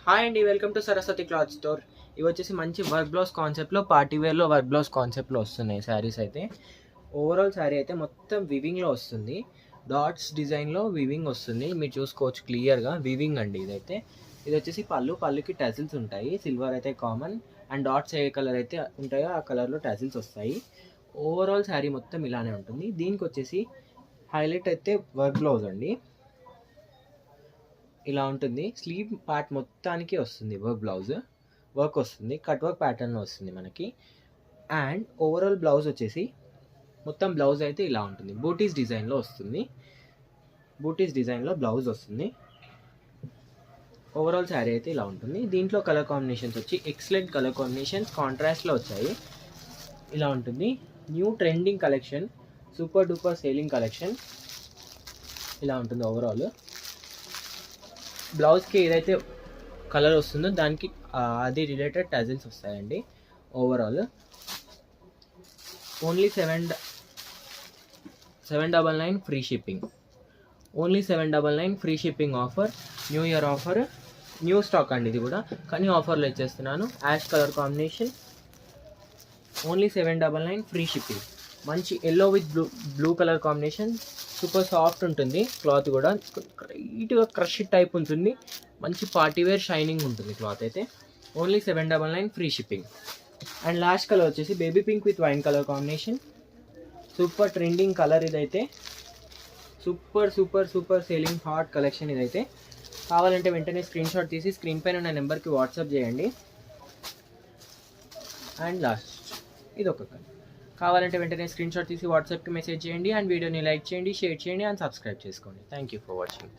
Hi అండి, welcome to Saraswati cloth store. ఇవి వచ్చేసి మంచి వర్క్ బ్లౌజ్ కాన్సెప్ట్లో, పార్టీ వేర్లో వర్క్ బ్లౌజ్ కాన్సెప్ట్లో వస్తున్నాయి శారీస్ అయితే. ఓవరాల్ శారీ అయితే మొత్తం వివింగ్లో వస్తుంది. డాట్స్ డిజైన్లో వివింగ్ వస్తుంది. మీరు చూసుకోవచ్చు క్లియర్గా వివింగ్ అండి ఇదైతే. ఇది వచ్చేసి పళ్ళుకి టజిల్స్ ఉంటాయి. సిల్వర్ అయితే common, and dots A colour అయితే ఉంటాయో ఆ కలర్లో టజిల్స్ వస్తాయి. ఓవరాల్ శారీ మొత్తం ఇలానే ఉంటుంది. దీనికి వచ్చేసి హైలైట్ అయితే వర్క్ బ్లౌజ్ అండి. ఇలా ఉంటుంది. స్లీవ్ పార్ట్ మొత్తానికి వస్తుంది వర్క్ వస్తుంది. కట్ వర్క్ ప్యాటర్న్లో వస్తుంది మనకి. అండ్ ఓవరాల్ బ్లౌజ్ వచ్చేసి మొత్తం బ్లౌజ్ అయితే ఇలా ఉంటుంది. బూటీస్ డిజైన్లో వస్తుంది. బూటీస్ డిజైన్లో బ్లౌజ్ వస్తుంది. ఓవరాల్ శారీ అయితే ఇలా ఉంటుంది. దీంట్లో కలర్ కాంబినేషన్స్ వచ్చి ఎక్సలెంట్ కలర్ కాంబినేషన్స్ కాంట్రాస్ట్లో వచ్చాయి. ఇలా ఉంటుంది. New trending collection, super duper selling collection. ఇలా ఉంటుంది ఓవరాల్. బ్లౌజ్కి ఏదైతే కలర్ వస్తుందో దానికి అది రిలేటెడ్ టజిల్స్ వస్తాయండి. Overall only 799 free shipping. Only 799 free shipping offer. New year offer, new stock అండి ఇది కూడా, కానీ ఆఫర్లో ఇచ్చేస్తున్నాను. Ash colour combination. Only 799 free shipping. మంచి yellow with blue colour combination. Super soft ఉంటుంది క్లాత్ కూడా, లైట్గా క్రష్ టైప్ ఉంటుంది. మంచి పార్టీవేర్ షైనింగ్ ఉంటుంది క్లాత్ అయితే. Only 799 free shipping. And last colour వచ్చేసి baby pink with wine colour combination. Super trending colour ఇదైతే. Super super super selling hot collection ఇదైతే. కావాలంటే వెంటనే స్క్రీన్ షాట్ తీసి స్క్రీన్ పైన ఉన్న నెంబర్కి వాట్సాప్ చేయండి. అండ్ లాస్ట్ ఇదొక కలర్. కావాలంటే వెంటనే స్క్రీన్ షాట్ తీసి వాట్సాప్కి మెసేజ్ చేయండి. అండ్ వీడియోని లైక్ చేయండి, షేర్ చేయండి, అండ్ సబ్స్క్రైబ్ చేసుకోండి. Thank you for watching.